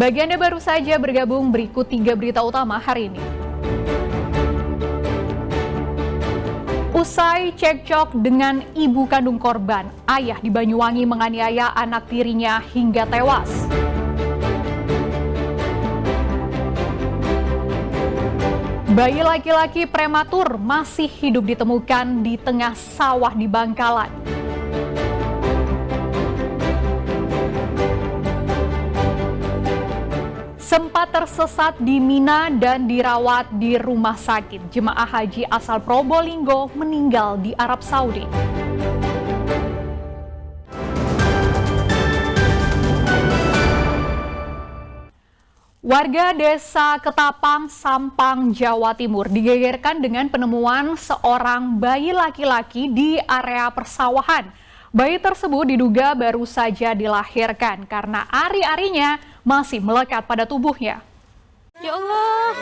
Bagi Anda baru saja bergabung, berikut 3 berita utama hari ini. Usai cekcok dengan ibu kandung korban, ayah di Banyuwangi menganiaya anak tirinya hingga tewas. Bayi laki-laki prematur masih hidup ditemukan di tengah sawah di Bangkalan. Sempat tersesat di Mina dan dirawat di rumah sakit. Jemaah haji asal Probolinggo meninggal di Arab Saudi. Warga desa Ketapang, Sampang, Jawa Timur digegerkan dengan penemuan seorang bayi laki-laki di area persawahan. Bayi tersebut diduga baru saja dilahirkan karena ari-arinya masih melekat pada tubuhnya. Ya Allah,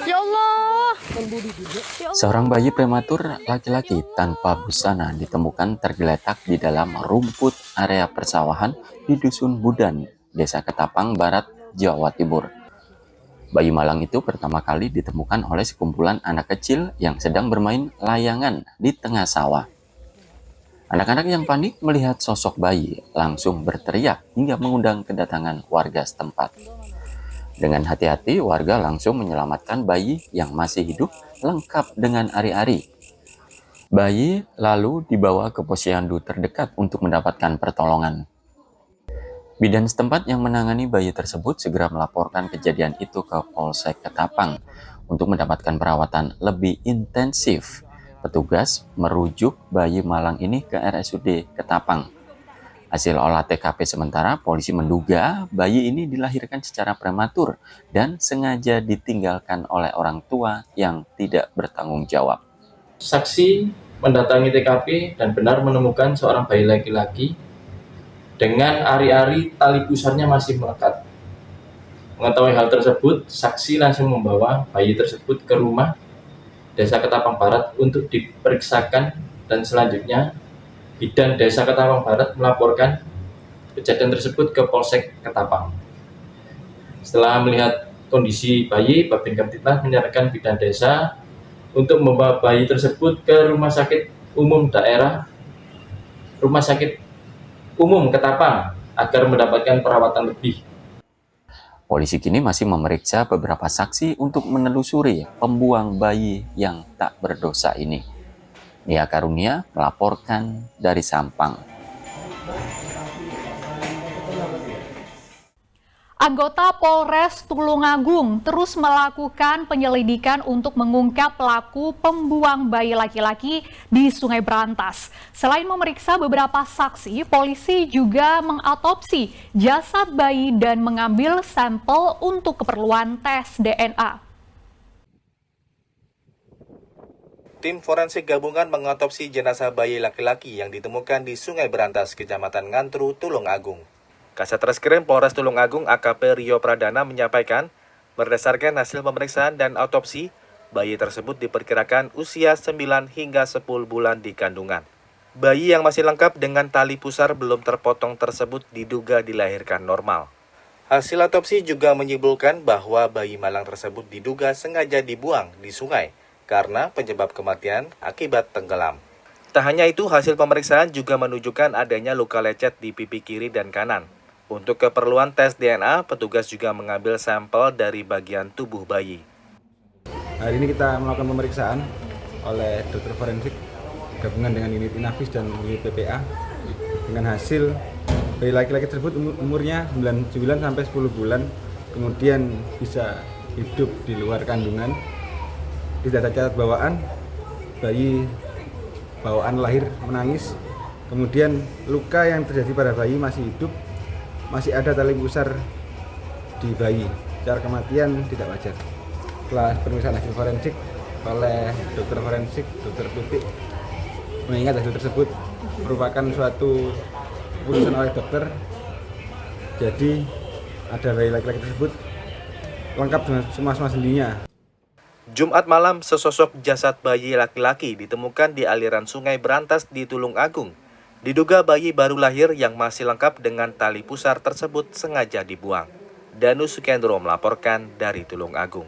ya Allah. Seorang bayi prematur laki-laki tanpa busana ditemukan tergeletak di dalam rumput area persawahan di Dusun Budan, Desa Ketapang Barat, Jawa Timur. Bayi malang itu pertama kali ditemukan oleh sekumpulan anak kecil yang sedang bermain layangan di tengah sawah. Anak-anak yang panik melihat sosok bayi langsung berteriak hingga mengundang kedatangan warga setempat. Dengan hati-hati, warga langsung menyelamatkan bayi yang masih hidup lengkap dengan ari-ari. Bayi lalu dibawa ke posyandu terdekat untuk mendapatkan pertolongan. Bidan setempat yang menangani bayi tersebut segera melaporkan kejadian itu ke Polsek Ketapang untuk mendapatkan perawatan lebih intensif. Petugas merujuk bayi malang ini ke RSUD Ketapang. Hasil olah TKP sementara, polisi menduga bayi ini dilahirkan secara prematur dan sengaja ditinggalkan oleh orang tua yang tidak bertanggung jawab. Saksi mendatangi TKP dan benar menemukan seorang bayi laki-laki dengan ari-ari tali pusarnya masih melekat. Mengetahui hal tersebut, saksi langsung membawa bayi tersebut ke rumah Desa Ketapang Barat untuk diperiksakan dan selanjutnya Bidan Desa Ketapang Barat melaporkan kejadian tersebut ke Polsek Ketapang. Setelah melihat kondisi bayi, Babin Kamtipmas menyarankan Bidan Desa untuk membawa bayi tersebut ke Rumah Sakit Umum Ketapang agar mendapatkan perawatan lebih. Polisi kini masih memeriksa beberapa saksi untuk menelusuri pembuang bayi yang tak berdosa ini. Nia Karunia melaporkan dari Sampang. Anggota Polres Tulungagung terus melakukan penyelidikan untuk mengungkap pelaku pembuang bayi laki-laki di Sungai Berantas. Selain memeriksa beberapa saksi, polisi juga mengautopsi jasad bayi dan mengambil sampel untuk keperluan tes DNA. Tim forensik gabungan mengautopsi jenazah bayi laki-laki yang ditemukan di Sungai Berantas, Kecamatan Ngantru, Tulungagung. Kasat Reskrim Polres Tulungagung AKP Rio Pradana menyampaikan, berdasarkan hasil pemeriksaan dan autopsi, bayi tersebut diperkirakan usia 9 hingga 10 bulan di kandungan. Bayi yang masih lengkap dengan tali pusar belum terpotong tersebut diduga dilahirkan normal. Hasil autopsi juga menyimpulkan bahwa bayi malang tersebut diduga sengaja dibuang di sungai karena penyebab kematian akibat tenggelam. Tak hanya itu, hasil pemeriksaan juga menunjukkan adanya luka lecet di pipi kiri dan kanan. Untuk keperluan tes DNA, petugas juga mengambil sampel dari bagian tubuh bayi. Hari ini kita melakukan pemeriksaan oleh dokter forensik gabungan dengan unit Inafis dan unit PPA. Dengan hasil bayi laki-laki tersebut umurnya 9 sampai 10 bulan, kemudian bisa hidup di luar kandungan. Tidak ada cacat bawaan, bayi bawaan lahir menangis. Kemudian luka yang terjadi pada bayi masih hidup. Masih ada tali pusar di bayi. Cara kematian tidak wajar. Setelah pemeriksaan hasil forensik oleh dokter forensik, dokter Tutik, mengingat hasil tersebut merupakan suatu keputusan oleh dokter. Jadi ada bayi laki-laki tersebut lengkap dengan semua sendinya. Jumat malam, sesosok jasad bayi laki-laki ditemukan di aliran Sungai Berantas di Tulungagung. Diduga bayi baru lahir yang masih lengkap dengan tali pusar tersebut sengaja dibuang. Danus Sukendro melaporkan dari Tulungagung.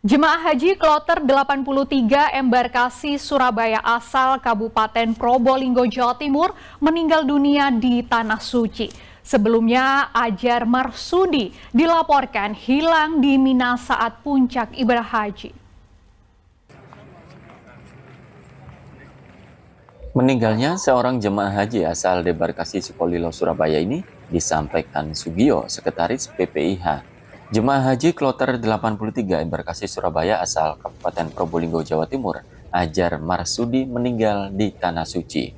Jemaah Haji Kloter 83 embarkasi Surabaya asal Kabupaten Probolinggo, Jawa Timur meninggal dunia di Tanah Suci. Sebelumnya, Ajar Marsudi dilaporkan hilang di Mina saat puncak ibadah haji. Meninggalnya seorang jemaah haji asal debarkasi Sukolilo, Surabaya ini disampaikan Sugio, Sekretaris PPIH. Jemaah haji Kloter 83 embarkasi Surabaya asal Kabupaten Probolinggo, Jawa Timur, Ajar Marsudi meninggal di Tanah Suci.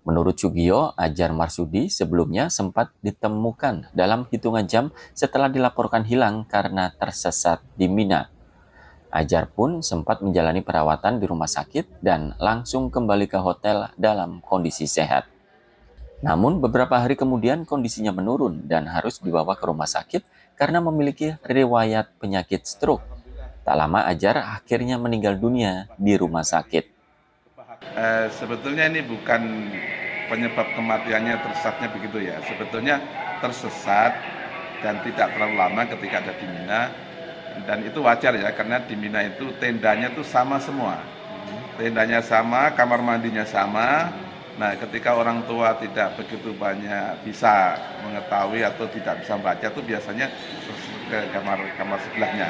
Menurut Sugio, Ajar Marsudi sebelumnya sempat ditemukan dalam hitungan jam setelah dilaporkan hilang karena tersesat di Mina. Ajar pun sempat menjalani perawatan di rumah sakit dan langsung kembali ke hotel dalam kondisi sehat. Namun beberapa hari kemudian kondisinya menurun dan harus dibawa ke rumah sakit karena memiliki riwayat penyakit stroke. Tak lama Ajar akhirnya meninggal dunia di rumah sakit. Sebetulnya ini bukan penyebab kematiannya tersesatnya begitu ya. Sebetulnya tersesat dan tidak terlalu lama ketika ada di Mina. Dan itu wajar ya, karena di Mina itu tendanya tuh sama semua. Tendanya sama, kamar mandinya sama. Nah, ketika orang tua tidak begitu banyak bisa mengetahui atau tidak bisa membaca tuh biasanya ke kamar sebelahnya.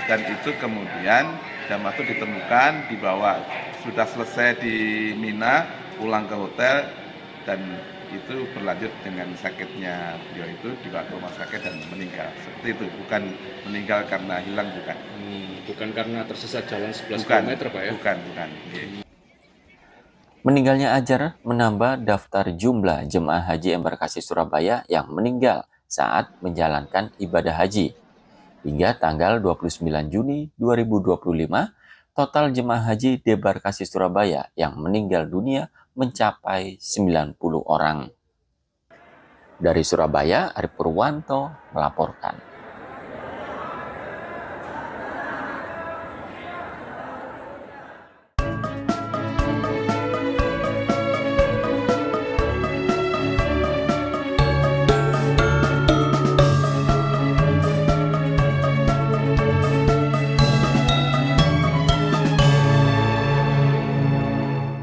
Dan itu kemudian jamaah itu ditemukan, dibawa, sudah selesai di Mina, pulang ke hotel, dan itu berlanjut dengan sakitnya beliau itu dibawa ke rumah sakit dan meninggal. Seperti itu, bukan meninggal karena hilang, bukan. Bukan karena tersesat jalan 11 Bukan, km Pak ya? Bukan. Meninggalnya Ajar menambah daftar jumlah jemaah haji embarkasi Surabaya yang meninggal saat menjalankan ibadah haji. Hingga tanggal 29 Juni 2025, total jemaah haji debarkasi Surabaya yang meninggal dunia mencapai 90 orang. Dari Surabaya, Arif Purwanto melaporkan.